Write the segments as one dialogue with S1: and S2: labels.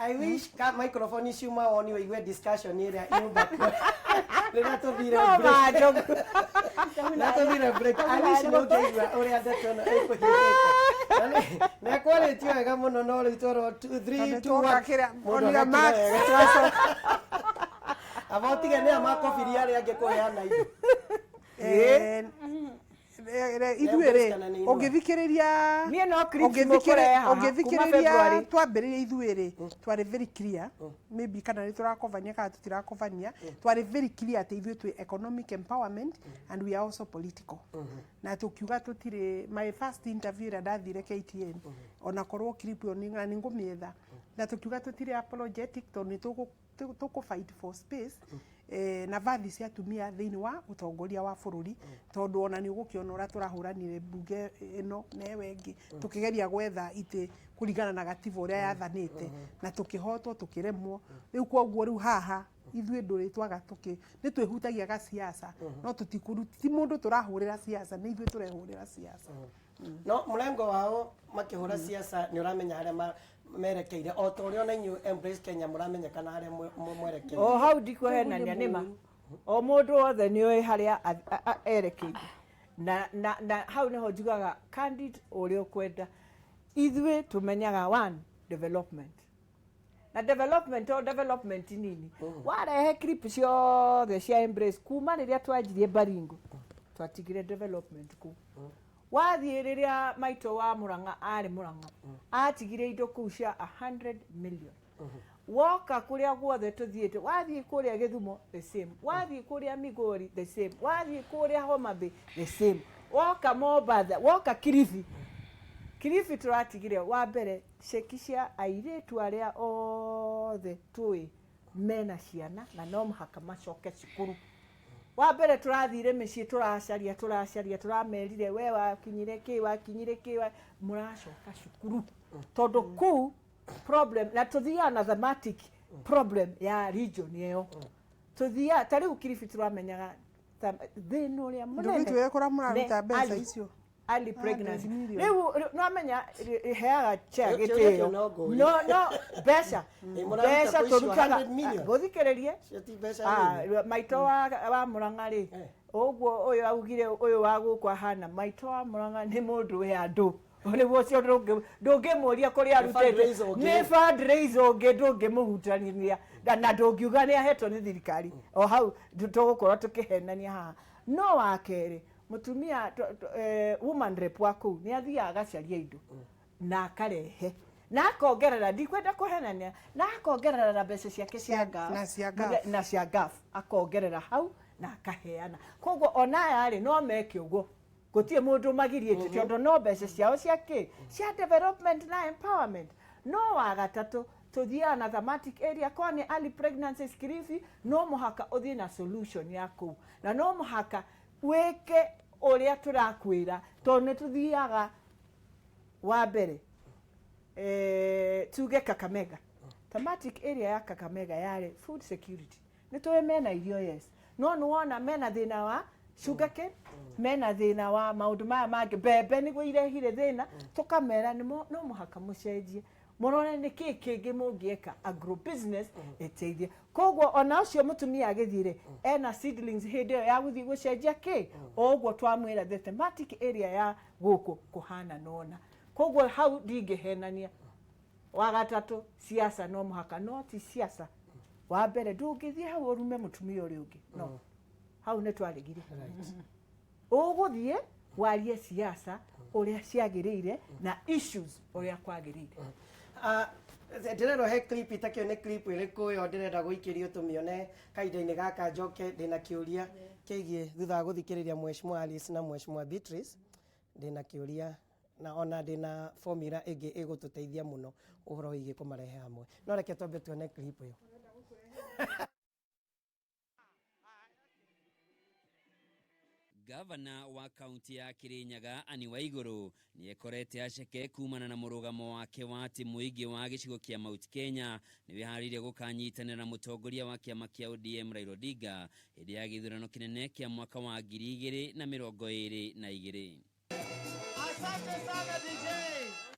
S1: I wish ka microphone ciuma woni waigue discussion ira inyumba rĩrĩa tũthire break na tũthire break I wish no ngeigua ũrĩa ndeto ĩno ĩkũhingĩte na quality wega mũno no rĩu tũrwo 2 3 2 1 mũndũ max abotige nĩ amakobiria arĩa angĩkũheana indo
S2: ithuĩrĩ ũngĩthikĩrĩria
S3: niĩ no clip mũkũreha
S2: ũngĩthikĩrĩria twambĩrĩria ithuĩrĩ twarĩ very clear maybe kana nĩ tũrakobania kana tũtirakobania twarĩ very clear atĩ ithuĩ twĩ economic empowerment and we are also political na tũkiuga tũtirĩ my first interview ĩrĩa ndathire KTN ona korwo clip ĩyo nĩ ngũmĩetha na tũkiuga tũtirĩ apologetic tondũ tũkũ fight for space na vathi cia atumia thĩinĩ wa ũtongoria wa bũrũri tondũ ona nĩ ũgũkĩona ũrĩa tũrahũranire mbunge ĩno na ĩyo ĩngĩ tũkĩgeria gwetha itĩ kũringana na gatiba ũrĩa yathanĩte na tũkĩhotwo tũkĩremwo rĩu kwoguo rĩu haha ithuĩ ndũrĩ twaga nĩ twĩhutagia gasiasa no tũtikũruti ti mũndũ tũrahũrĩra siasa nĩ ithuĩ tũrehũrĩra siasa
S1: no mũrengo wao makĩhũra siasa nĩ ũramenya harĩa merekeire o ta ũrĩa ona inyuĩ Embrace Kenya mũramenyekana harĩa mwerekeire
S3: o hau ndikũhenania nĩma o mũndũ wothe nĩ oĩ harĩa erekeire na hau nĩho njugaga candid ũrĩa ũkwenda ithuĩ tũmenyaga one development na development nini warehe clip ciothe cia Embrace kuma rĩrĩa twanjirie Baringo twatigire development kuu wathiĩ rĩrĩa Maitũ wa Mũrang'a arĩ Mũrang'a atigire indo kuu cia 100 million woka kũrĩa guothe tũthiĩte wathiĩ kũrĩa Gĩthumo the same wathiĩ kũrĩa Migori the same wathiĩ kũrĩa Homa Bay the same woka Mombatha woka Kilifi tũratigire wa mbere ceki cia airĩtu arĩa othe tũĩ mena ciana na no mũhaka macoke cukuru wa mbere tũrathire mĩciĩ tũracaria tũramerire we wakinyire kĩ mũracoka cukuru tondũ kuu problem na tũthiaga na thematic problem ya region ĩyo tũthiaga ta rĩu Kilifi tũramenyaga thĩna ũrĩa mũnene
S2: ndũgĩtwĩ kũra mũraruta mbeca icio
S3: early pregnancy rĩu no amenya heaga cha gĩtĩo no mbeca tũrutaga gũthikĩrĩrie Maitũ wa Mũrang'a rĩ ũguo ũyũ augire ũyũ wa gũkũ ahana Maitũ wa Mũrang'a nĩ mũndũ wĩ andũ nĩguo cio ndũngĩmũria kũrĩa arutĩte nĩ fundraiser ũngĩ ndũngĩmũhutania na ndũngiuga nĩ ahetwo nĩ thirikari o hau tũgũkorwo tũkĩhenania haha no wa kerĩ mutumia woman rep wa kuu nĩ athiaga agacaria indo na akarehe na akongerera ndikwenda kũhenania na akongerera na mbeca ciake na cia gaf akongerera hau na akaheana koguo ona yarĩ no meke ũguo gũtirĩ mũndũ magiriĩte tondũ no mbeca ciao cia development na empowerment no wa gatatũ tũthiaga na thematic area kwani early pregnancies Kilifi no mũhaka ũthiĩ na solution ya kuu na no mũhaka weke ũrĩa tũrakwĩra tondũ nĩ tũthiaga wa mbere tuge Kakamega thematic area ya Kakamega yarĩ food security nĩ tũĩ mena irio yes no nĩ wona mena thĩna wa sugarcane mena thĩna wa maũndũ maya mangĩ mbembe nĩguo irehire thĩna tũkamera no mũhaka mũcenjie mũrone nĩ kĩĩ kĩngĩ mũngĩeka agro business ĩteithie koguo ona ũcio mũtumia agĩthire ena seedlings hĩndĩ ĩyo ya gũthiĩ gũcenjia kĩ ũguo twamwĩra the thematic area ya gũkũ kũhana nona koguo hau ndingĩhenania wa gatatũ siasa no mũhaka no ti siasa wa mbere ndũngĩthiĩ hau ũrume mũtumia ũrĩa ũngĩ no hau nĩ twaregire ũgũthiĩ warie siasa ũrĩa ciagĩrĩire na issues ũrĩa kwagĩrĩire
S1: ndĩrenda he clip itakĩo nĩ clip ĩrĩkũ yo ndĩrenda gũikĩrio tũmĩone kahinda-inĩ gaka njoke ndĩna kĩũria kĩgiĩ thutha wa gũthikĩrĩria Mheshimiwa Alice na Mheshimiwa Beatrice ndĩna kĩũria na ona ndĩna formula ĩngĩ ĩgũtũteithia mũno ũhoro wĩgiĩ kũmarehe hamwe no reke twambe tuone clip ĩyo
S4: Gavana wa kaunti ya Kirinyaga Anne Waiguru ni ekorete aceke kumana na mũrũgamo wake wa atĩ mũingĩ wa gĩcigo kĩa Mount Kenya nĩ wĩharĩirie gũkanyitanĩra mũtongoria wa kĩama kĩa ODM Raila Odinga hĩndĩ ya gĩthurano kĩnene kĩa mwaka wa 2022.
S5: Asante sana DJ.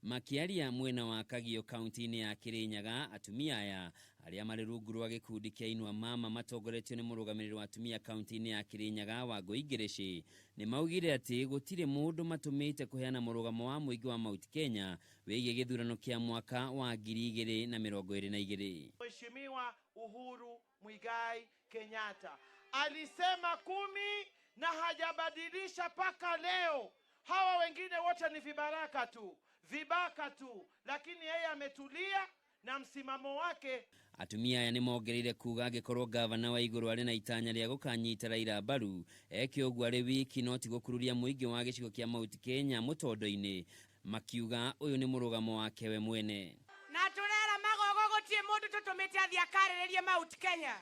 S4: Makiaria mwena wa Kagio kaunti-inĩ ya Kirinyaga, atumia aya aria marĩ rungu rwa gĩkundi kĩa Inua Mama matongoretio nĩ mũrũgamĩrĩri wa atumia kaunti-inĩ ya Kirinyaga Wangũi Ngĩrĩci nĩ maugire atĩ gũtirĩ mũndũ matũmĩte kũheana mũrũgamo wa mũingĩ wa Mount Kenya wĩgiĩ gĩthurano kĩa mwaka wa 2022.
S5: Mheshimiwa Uhuru Muigai Kenyatta alisema 10 na hajabadilisha paka leo. Hawa wengine wote ni vibaka tu, lakini yeye ametulia na msimamo wake.
S4: Atumia aya nĩ mongereire kuga angĩkorwo gavana wa igũrũ arĩ na itanya rĩa gũkanyita Raila mbaru eke ũguo arĩ wiki no ti gũkururia mũingĩ wa gĩcigo kĩa Mount Kenya mũtondo-inĩ, makiuga ũyũ nĩ mũrũgamo wake we mwene.
S6: Na turera magogo gũtirĩ mũndũ tũtũmĩte athiĩ akarĩrĩrie Mount Kenya.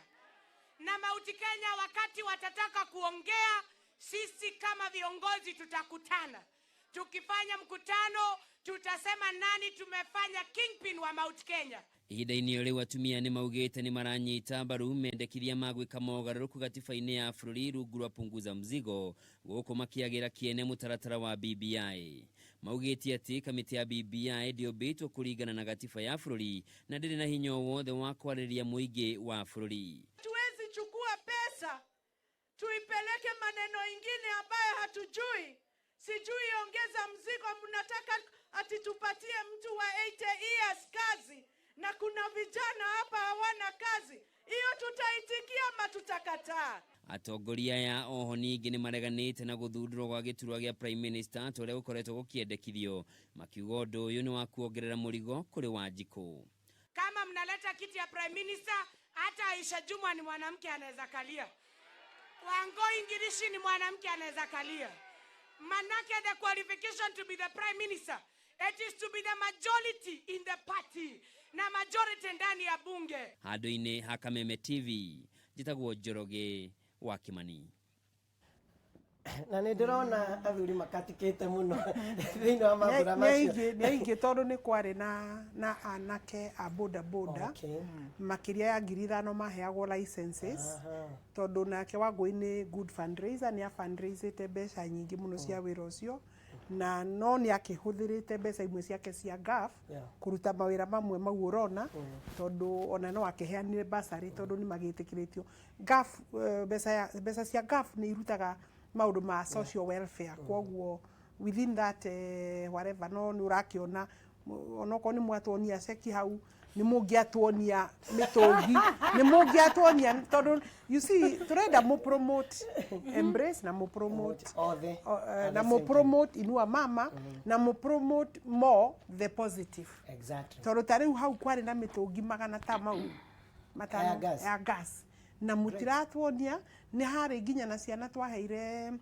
S6: Na Mount Kenya wakati watataka kuongea, sisi kama viongozi tutakutana. Tukifanya mkutano tutasema nani tumefanya kingpin wa Mount Kenya.
S4: Ihinda-inĩ rĩu atumia nĩ maugĩte nĩ maranyita mbaru mendekithia magwĩka mogarũrũku gatiba-inĩ ya bũrũri rungu rwa punguza mzigo gũkũ makĩagĩra kĩene mũtaratara wa BBI. Maugĩtie atĩ kamĩtĩ ya BBI ndĩũmbĩtwo kũringana na gatiba ya bũrũri na ndĩrĩ na hinya wothe wa kwarĩria mũingĩ wa bũrũri.
S6: Tuwezi chukua pesa tuipeleke maneno ingine ambayo hatujui. Sijui ongeza mzigo, mnataka ati tupatie mtu wa 80 years kazi na kuna vijana hapa hawana kazi. Hiyo tutaitikia ama tutakataa?
S4: Atongoria ya oho ningĩ nĩ mareganĩte na gũthundũrwo gwa gĩturwa gĩa Prime Minister tũrĩa gũkoretwo gũkĩendekithio, makiuga ũndũ ũyũ nĩ wa kuongerera mũrigo kũrĩ Wanjikũ.
S6: Kama mnaleta kiti ya Prime Minister, hata Aisha Jumwa ni mwanamke anaweza kalia. Wangũi Ngĩrĩci ni mwanamke anaweza kalia. Manake the qualification to be the Prime Minister, it is to be the majority in the party na majority ndani ya bunge.
S4: Handũ-inĩ ha Kameme TV, njĩtagwo Njoroge wa Kimani.
S1: Na nĩ ndĩrona athuri makatikĩte mũno thĩinĩ wa mambura macio.
S2: Nĩ aingĩ tondũ nĩ kwarĩ na anake a boda makĩria ya 5,000 maheagwo licenses tondũ nake Wangũi nĩ good fundraiser, nĩ fundraisete mbeca nyingĩ mũno cia wĩra ũcio na no nĩ akĩhũthĩrĩte mbeca imwe ciake cia GAF kũruta mawĩra mamwe mau ũrona tondũ ona no akĩheanire basarĩ tondũ nĩ magĩtĩkĩrĩtio GAF. Mbeca cia GAF nĩ irutaga maũndũ ma social welfare, kwoguo within that whatever no nĩ ũrakĩona onokorwo nĩ mwatuonia ceki hau nĩ mũngĩatuonia mĩtũngi nĩ mũngĩatuonia tondũ you see tũrenda mũ promote Embrace na mũ promote na mũ promote Inua Mama na mũ promote more the positive.
S1: Exactly.
S2: Tondũ tarĩu hau kwarĩ na mĩtũngi magana ta mau matano ya gas na mũtiratuonia nĩ harĩ nginya na ciana twaheire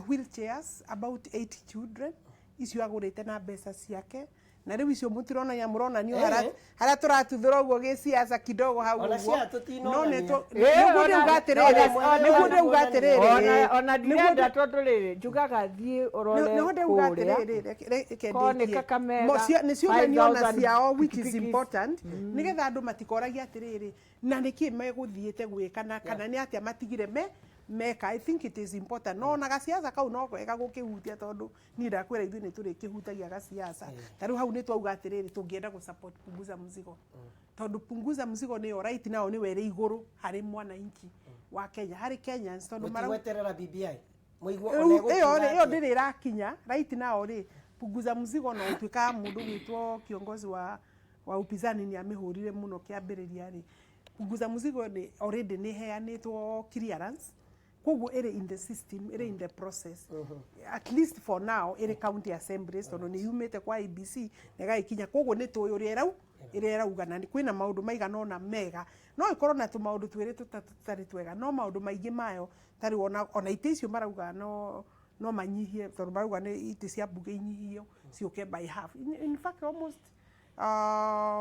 S2: wheelchairs about 80 children icio agũrĩte na mbeca ciake na rĩu icio mũtirona ya mũronanio harĩa tũratuthũra ũguo gĩciaca kidogo hau ũguo no nĩguo ugatirĩrĩ
S3: ona ndĩrenda tondũ rĩrĩ njugaga thiĩ ũrore kũrĩa
S2: koneka Kamega nĩ ciũmeniona ciao which is important nĩgetha andũ matikoragia atĩrĩrĩ na nĩkĩ megũthiĩte gwĩka kana nĩ atĩa matigire meka. I think it is important no na gasiasa kau no kwega gũkĩhutia tondũ niĩ ndakwĩra ithuĩ nĩ tũrĩ kĩhutagia gasiasa tarĩu hau nĩ twauga atĩrĩrĩ tũngĩenda gũsupport punguza mzigo tondũ punguza mzigo nĩyo right nao nĩ were igũrũ harĩ mwananchi wa Kenya harĩ Kenyans tondũ
S1: gweterera BBI
S2: ĩyo ndĩrĩ ĩrakinya right nao rĩ punguza mzigo no ũtuĩka mũndũ gwĩtwo kiongozi wa upinzani nĩ amĩhũrire mũno kĩambĩrĩria rĩ punguza mzigo already nĩ heanĩtwo clearance kwoguo ĩrĩ in the system ĩrĩ in the process at least for now ĩrĩ county assemblies tondũ nĩ yumĩte kwa IBC na ĩgagĩkinya kwoguo nĩ tũĩ ũrĩa ĩrauga na kwĩna maũndũ maigana ona mega no ĩkorwo na tũmaũndũ twĩrĩ tũtarĩ twega no maũndũ maingĩ mayo tarĩ ona itĩ icio marauga no manyihie tondũ marauga nĩ itĩ cia mbunge inyihio ciũke by half in fact almost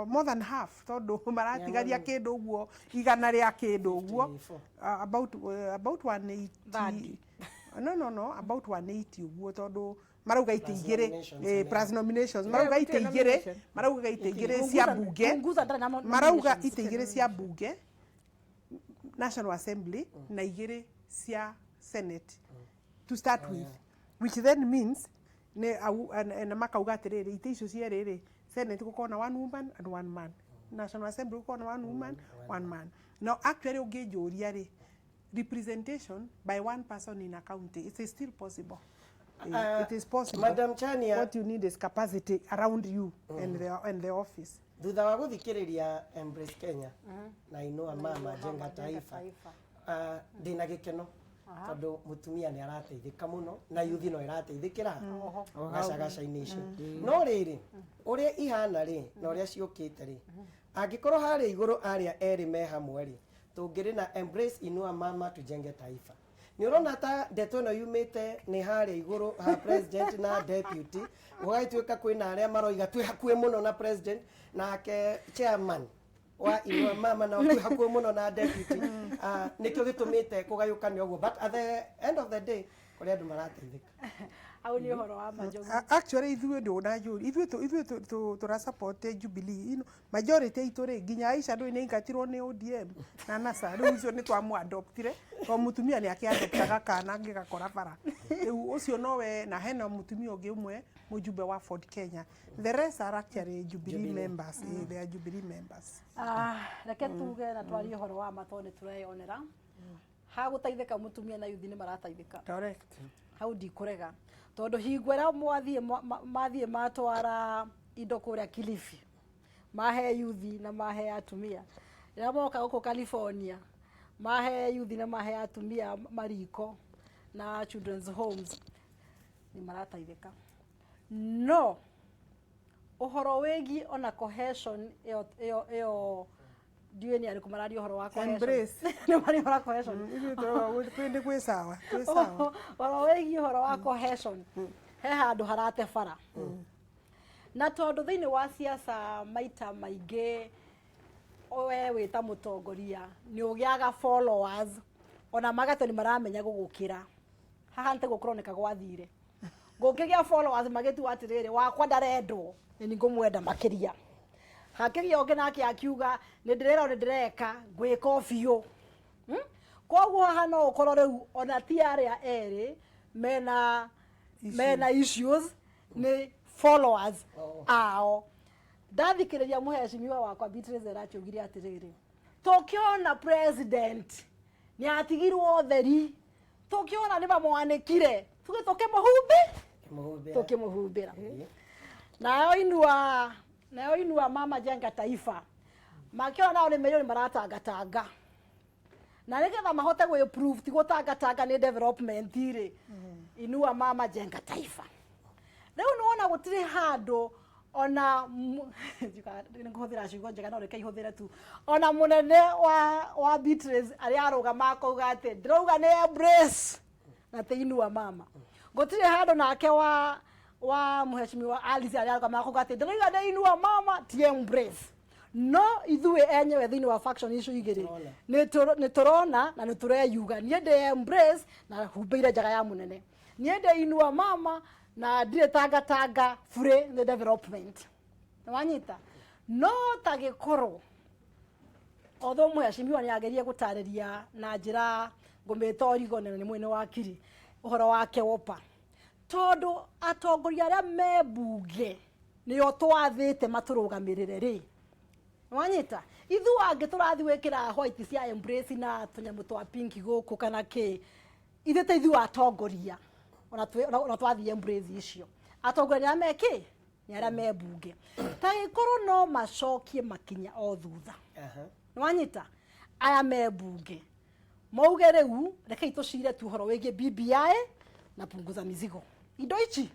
S2: more than half tondũ maratigaria kĩndũ ũguo igana rĩa kĩndũ ũguo about 180 no about 180 ũguo tondũ marauga itĩ igĩrĩ plus nominations marauga itĩ igĩrĩ cia bunge marauga itĩ igĩrĩ cia bunge National Assembly na igĩrĩ cia Senate to start with which then means ne au na makauga atiriri ite icio cieriri Senate gukona one woman and one man, National Assembly gukona one woman one man. Now actually ungejuria ri representation by one person in a county, it is still possible. It is possible.
S1: Madam Chania,
S2: what you need is capacity around you and the office.
S1: Thutha wa guthikiriria Embrace Kenya na Inua Mama Jenga Taifa, ndina gikeno tondu mutumia ni arateithika muno na yuthi no irateithikira gacagaca-ini icio. No riri uria ihana ri na uria ciukite ri, angikorwo haria iguru aria eri me hamwe ri, tungiri na Embrace Inua Mama Tujenge Taifa. Ni urona ta ndeto no yumite ni haria iguru ha president na deputy, ugaituika kwina aria maroiga twi hakuhe muno na president na ke chairman wa Inua Mama na twi hakuhe muno na deputy. Nikio gitumite kugayukania uguo, but at the end of the day kuri andu marateithika.
S7: Au ni horo wa Majogu.
S2: Actually ithuĩ ndona yuri ithuĩ tura support Jubilee ino majority itu ri nginya Aisha ndo ine ingatirwo ni ODM na NASA riu ucio ni twamu adoptire to mutumia ni akiadoptaga kana ngigakora bara riu ucio nowe na hena mutumia ungi umwe mujumbe wa Ford Kenya, the rest are actually Jubilee members. They are Jubilee members.
S7: Reke tuge na twari horo wa matone tureyonera ha gutaithika mutumia na yuthi ni marataithika.
S2: Correct.
S7: Hau ndikurega tondu hingwera mathie matwara indo kuria Kilifi mahe yuthi na mahe atumia ria moka guku California mahe yuthi na mahe atumia mariko na children's homes ni marataithika. No uhoro wegi ona cohesion eo ndiwe ni ariku marari uhoro wa cohesion
S2: Embrace
S7: ni mari horo cohesion
S2: ithuĩ twende kwĩ sawa
S7: uhoro wegi uhoro wa cohesion he handu harate bara na tondu thiini wa siasa maita maingi we wita mutongoria ni ugiaga followers ona magato ni maramenya gugukira haha nte gukuroneka gwathire ngukigia followers magitu atiriri wakwa ndarendwo ni ngumwenda makiria hakiria onge nake akiuga ni ndirera ni ndireka gwika ofio koguo haha no ukorwo riu ona ti aria eri mena issues ni followers ao ndathikiriria muheshimiwa wakwa Beatrice Erachiugire atiriri tukiona president ni atigirwo theri tukiona ni bamwanikire tuge tukimuhumbira nayo Inua Mama Jenga Taifa makiona nao ni milioni maratangatanga na nigetha mahote gwe proof ti gutangatanga ni development ire Inua Mama Jenga Taifa. Riu nuona gutiri handu ona nguthira ciugo njega no reke ihuthire tu ona munene wa Beatrice ari arugama akauga ati ndirauga ni Embrace na ti Inua Mama. Gutiri handu nake wa muheshimiwa Alice ari arugama akauga ati ndirauga ni Inua Mama ti Embrace. No ithuĩ enyewe thĩinĩ wa faction icio igĩrĩ nĩ turona na nĩ tureyuga niĩ ndĩ Embrace na humbĩire njaga ya munene, niĩ ndĩ Inua Mama na ndirĩ tangatanga free the development wanyita. No tagĩkorwo although muheshimiwa nĩ agerie gũtarĩria na njĩra ngũmĩta origo nĩ mwene wa kiri ũhoro wake wopa tondu atongoria arĩa me mbunge nĩo twathĩte matũrũgamĩrĩre rĩ wanyita ithu ange turathi wekira white cia Embrace na tunyamu twa pink guku kana ki ithe te ithu atongoria ona twathi Embrace icio atongoria meki ni ara me mbunge ta ikoro no macokie makinya o thutha wanyita aya me mbunge mauge riu reke tucire tu horo wege BBI na punguza mizigo indo ichi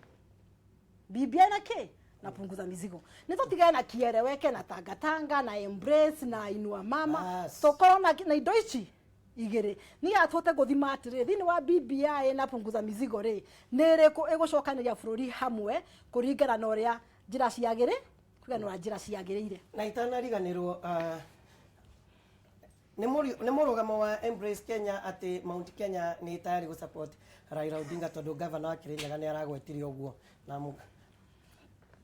S7: BBI na ki na punguza mizigo nitutigane na kiereweke na tangatanga na Embrace na Inua Mama tokoro na indo ichi igere ni atote guthima atire thini wa BBI na punguza mizigo ri niriko igucokaniria bururi hamwe kuringana na uria njira ciagire kuganura njira ciagirire
S1: na itanariganirwo ni murugamo wa Embrace Kenya ati Mount Kenya ni tayari gu support Raila Odinga tondu governor wa Kirinyaga ni aragwetirio uguo na muga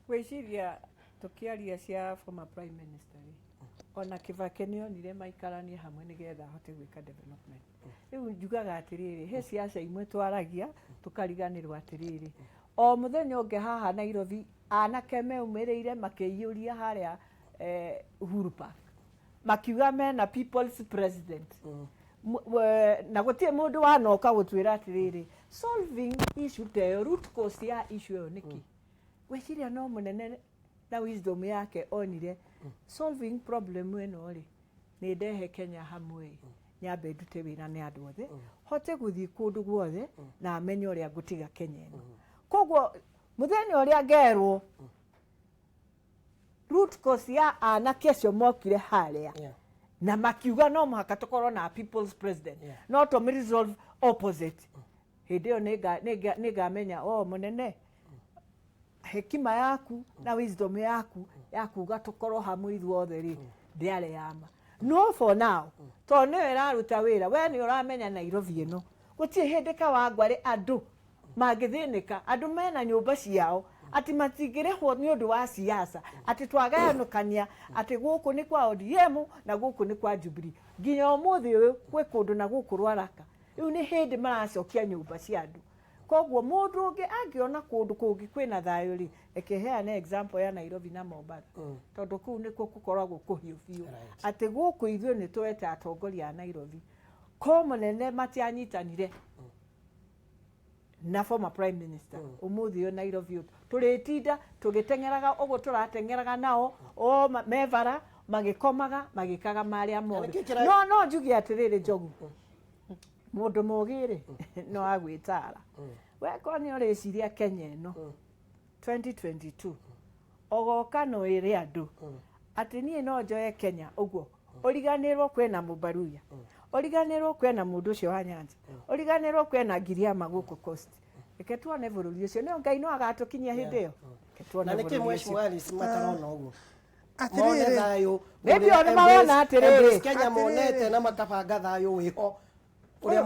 S3: gwiciria tukiaria cia former prime minister ona Kibaki nionire maikaranie hamwe nigetha ahote gwika development. Riu njugaga atiriri he siasa imwe twaragia tukariganirwo atiriri o muthenya unge haha Nairobi anake meumirire makiyuria haria Uhuru Park makiuga mena people's president na gutie mundu wanoka gutwira atiriri solving issue the root cause ya issue yo niki gweciria no munene na wisdom yake onire solving problem eno ri ni ndehe Kenya hamwe nyambe ndute wira ni andu othe hote guthii kundu guothe na amenye uria ngutiga Kenya eno koguo muthenya uria ngerwo root cause ya anake acio mokire haria na makiuga no muhaka tukorwo na people's president no to resolve opposite hindi yo nigamenya munene hekima yaku na wisdom yaku yakuga tukorwo hamwe ithuothe ri ndiare yama no for now to niwe raruta wira we ni uramenya Nairobi ino gutie hindi ka wangwari andu magithinika andu mena nyumba ciao ati matigirehwo ni undu wa siasa ati twagayanukania ati guku ni kwa ODM na guku ni kwa Jubilee nginya umuthi uyu kwe kundu na guku rwaraka riu ni hindi maracokia nyumba cia andu koguo mundu ungi angiona kundu kungi kwina thayo ri ekeheana example ya Nairobi na Mombasa tondu kuu nikuo gukoragwo kuhiu biu ati guku ithuĩ ni twete atongoria a Nairobi ko munene matianyitanire na former prime minister umuthi yo Nairobi turitinda tugitengeraga ugo turatengeraga nao o mevara magikomaga magikaga maria mothe no njugi atiriri Njogu mundu mugire no agwitara we koni uriciria Kenya eno 2022 ogoka no iri andu ati nie no njoye Kenya uguo origanirwo kwena Mubaruya origanirwo kwena mundu ucio wa Nyanza origanirwo kwena Giriama guku coast reke tuone bururi ucio no Ngai no agatukinyia hindi yo
S1: na niki mheshimiwa Alice matarona uguo
S2: atiriri
S1: thayo
S3: maybe ona maona atiriri
S1: Kenya monete na makabanga thayo wiho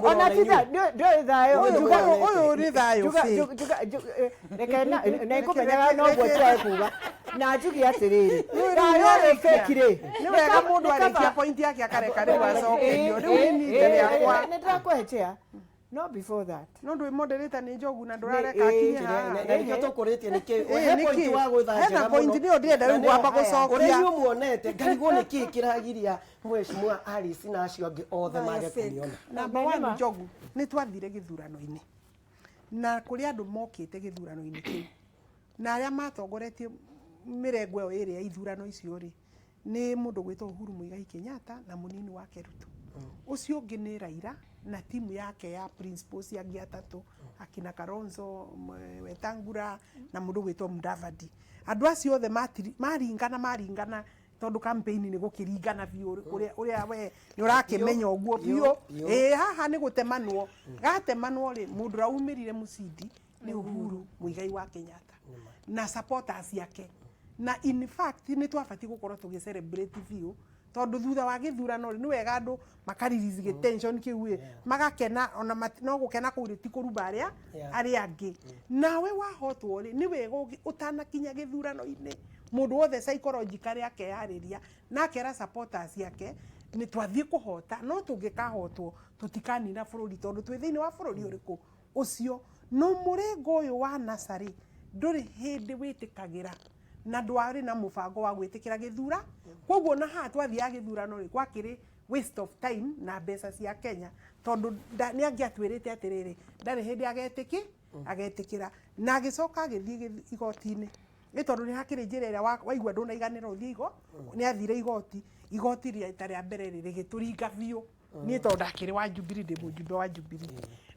S3: ona tida ndio thayo
S2: uyu ni thayo
S3: reke na ikumenyaga no gwo twae kuga na njugi atiriri thayo ni fake ri
S2: ni wega mundu arikia point yake akareka ri wacokerio riu ni ndere yakwa
S3: ni ndakwehetia no before that
S2: no ndui moderator ni Njogu na ndurareka akinya
S1: na reke tukuritie niki he point wa gwitha njega
S2: muno point ni ndienda riu gwamba gucokia
S1: uria muonete ngarigwo niki kiragiria mheshimiwa Alice na acio angi othe mage kuniona
S2: namba 1 Njogu ni twathire githurano-ini na kuri andu mokite githurano-ini kiu na aria matongoretie mirengo yo iri ya ithurano icio ri ni mundu gwitwo Uhuru Muigai Kenyatta na munini wake Ruto ucio ungi ni Raila na timu yake ya principals ya giatatu akina Kalonzo Wetangula na mundu gwitwo Mudavadi andu acio othe maringana tondu campaign ni gukiringana biu uria we ni urakimenya uguo biu haha ni gutemanwo gatemanwo ri mundu raumirire mucindi ni Uhuru Muigai wa Kenyatta na supporters yake na in fact ni twabati gukorwo tugi celebrate biu tondu thutha wa githurano ni wega andu makaririzi tension kiu magakena ona no gukena kuri ti kuruba aria angi nawe wahotwo ri ni wega utanakinya githurano-ini mundu wothe psychologically yake yariria na akera supporters yake ni twathie kuhota no tungikahotwo tutikanina bururi tondu twi thiini wa bururi uriku ucio no murengo uyu wa nasari nduri hindi witikagira na ndwari na mubango wa gwitikira githura koguo na ha twathia githurano ri gwakiri waste of time na mbeca cia Kenya tondu ni angiatwirite atiriri ndari hindi agetikira na agicoka agithie igoti-ini ni tondu ni hakiri njira ira waigua ndunaiganira uthie igo ni athire igoti ria itaria mbere ri gituringa biu ni tondu akiri wa Jubilee ndi mujumbe wa Jubilee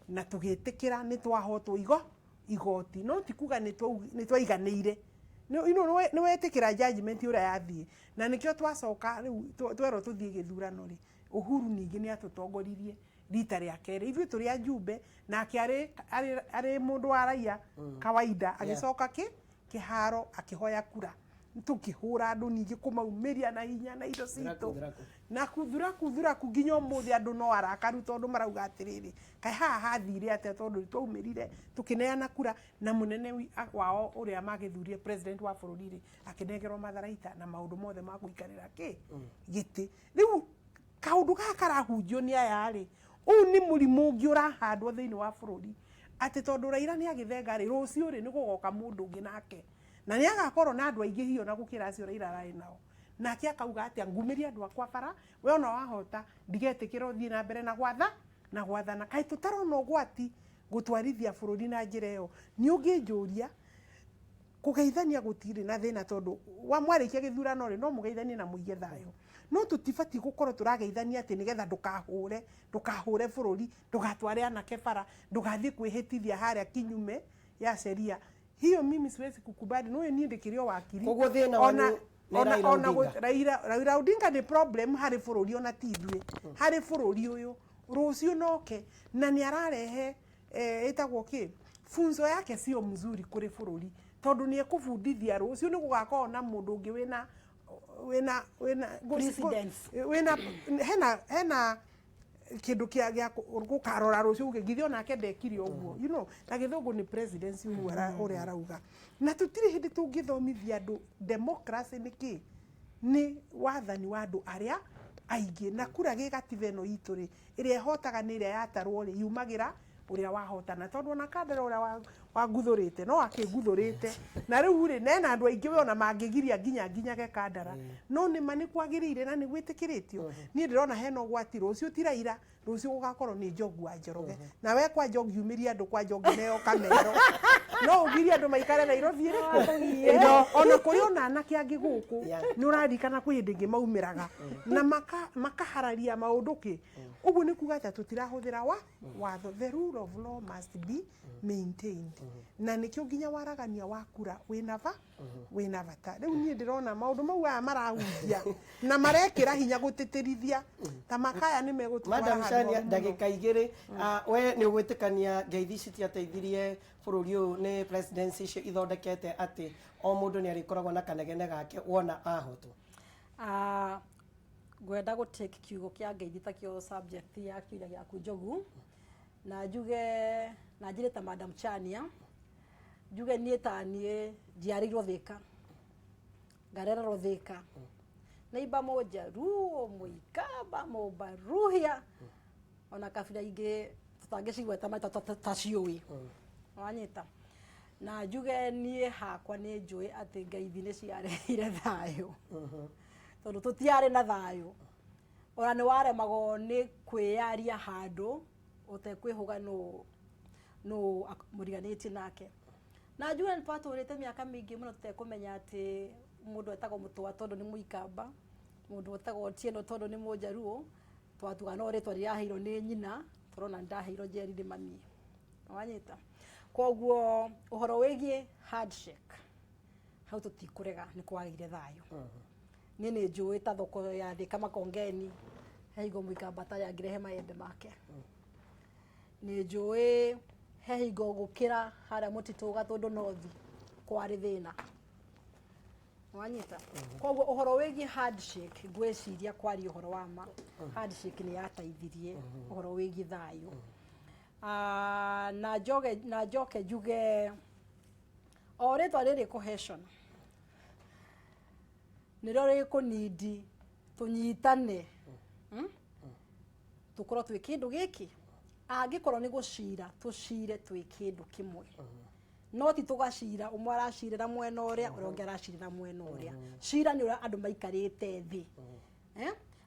S2: na tugitikira ni twahotwo igoti no tikuga ni twaiganire ni wetikira judgment uria yathie na nikio twacoka riu twero tuthie githurano ri Uhuru ningi ni atutongoririe rita ria keri ithu turi ajumbe na ari mundu wa raia kawaida agicoka kiharo akihoya kura tukihura andu ningi kumaumiria na hinya na indo cito na kuthura kunginya umuthi andu no arakaru tondu marauga atiriri kai haha thire ate tondu twaumirire tukineana kura na munene wao uria magithurie president wa bururi akinegerwo matharaita na maundu mothe ma guikarira giti riu kaundu gaka karahunjio ni aya ri u ni murimu ungi urahandwo thiini wa bururi ati tondu Raila ni agithenga ri rucio ri ni gugoka mundu ungi nake na ni agakorwo na andu aingi hiyo na gukira acio Raila rai nao nake akauga ati ngumiria andu akwa bara we ona wahota ndigetikira uthii na mbere na gwathana kai tutarona ugwati gutwarithia bururi na njira iyo ni unginjuria kugeithania gutiri na thina tondu wa mwarikia githurano ri no mugeithanie na muige thayo no tutibati gukorwo turageithania ati nigetha ndukahure bururi ndugatware anake bara ndugathie kwihitithia haria kinyume ya sheria hiyo mimi siwezi kukubali no ni ndikirio wakiri
S1: koguo thina ona
S2: Raila Odinga ni problem hari bururi ona tithwe hari bururi uyu rucio noke na ni ararehe etagwo ki funzo yake sio mzuri kuri bururi tondu ni ekubundithia rucio ni gugakorwo na mundu ungi wina hena kindu kia gukarora rucio ugithio nake ndekire uguo you know na githungu ni presidency uri arauga na tutiri hindi tungithomithia andu democracy niki ni wathani wa andu aria aingi na kura gigatibe no itu ri iria hotaga ni iria yatarwo ri yumagira uria wahotana tondu na Kandara uria waguthurite no akiguthurite na riu ri nena andu aingi we ona mangigiria nginya ge Kandara no ni mani kwagirire na ni gwitikiritio ni ndirona heno gwati rucio ti Raila rucio gugakorwo ni Njogu wa Njoroge na we kwa Njogu yumiria andu kwa Njogu neo kamero no ugiria andu maikare Nairobi ri ona kuri ona anake angi guku ni uradikana kwi hindi ngi maumiraga na makahararia maundu ki uguo ni kuga ati tutirahuthira watho the rule of law must be maintained na nikio nginya waragania wakura wina bata riu nie ndirona maundu mau aya marahunjia na marekira hinya gutitirithia ta makaya ni megutwara
S1: Madam Shania ndagika igiri we ni ugwitikania ngeithi citiateithirie bururi uyu ni presidency icio ithondekete ati o mundu ni arikoragwo na kanegene gake wona ahotwo
S7: gwenda gå take kiugo kia ngeithi takio subject ya kiuria giaku Njogu na njuge na njire ta Madam Chania njuge nie ta nie ndiarirwo Thika ngarererwo Thika na iba moja ruo muikaba mobaruhia ona kabira ingi tutangicigweta maita ta ciui wanyita na njuge nie hakwa ni njui ati ngeithi ni ciarehire thayo tondu tutiare na thayo ona ni waremagwo ni kwiyaria handu utekwihuga no muriganitie nake na njuge ni twaturite miaka mingi muno tutekumenya ati mundu etagwo Mutwa tondu ni muikamba mundu etagwo Otieno tondu ni Mujaruo twatuga no ritwa riaheirwo ni nyina turona ndaheirwo Njeri ni mami wanyita koguo uhoro wigie handshake hau tutikurega ni kwagire thayo ni njui ta thoko ya Thika Makongeni heigo muikamba ta yangirehe maembe make ni njui heigo gukira haria mutituga tondu nothi kwari thina wanyita koguo uhoro wigie handshake ngwiciria kwari uhoro wa ma handshake ni yateithirie uhoro wigie thayo na njoke njuge o ritwa riri cohesion niro rikunidi tunyitane tukorwo twi kindu giki angikorwo ni gucira tucire twi kindu kimwe no ti tugacira umwe aracirira mwena uria uria aracirira mwena uria cira ni uria andu maikarite thi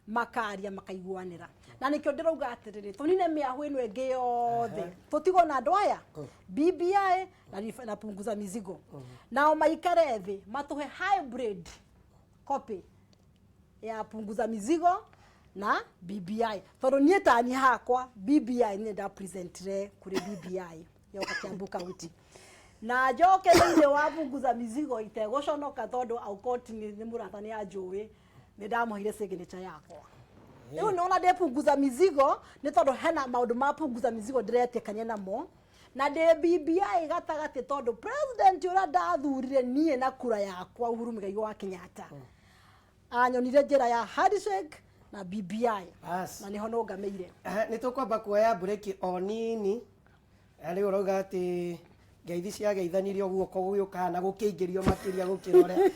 S7: makaria makaiguanira na nikio ndirauga atiriri tunine miahu ino ingi yothe tutigo na andu aya BBI na punguza mizigo nao maikare thi matuhe hybrid copy ya punguza mizigo na BBI tondu nie tani hakwa BBI ni nda presentire kuri BBI yoka Kiambu County na njoke thini wa punguza mizigo iteguconoka tondu aukoti ni muratani ya njui ni ndamuhire signature yakwa riu nona ndepunguza mizigo ni tondu hena maundu ma punguza mizigo ndiretikania namo na de BBI gatagati tondu president ura ndathurire nie na kura yakwa Uhuru Muigai wa Kenyatta anyonire njira ya handshake na BBI na niho no ngameire
S1: ni tukwamba kuoya break o nini ari urauga ati ngeithi cia geithanirio guoko guyukana gukiingirio makiria gukirore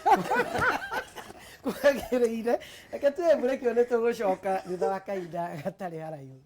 S1: kwagiriire reke tuye break ni tugucoka thutha wa kahinda gatari haraihu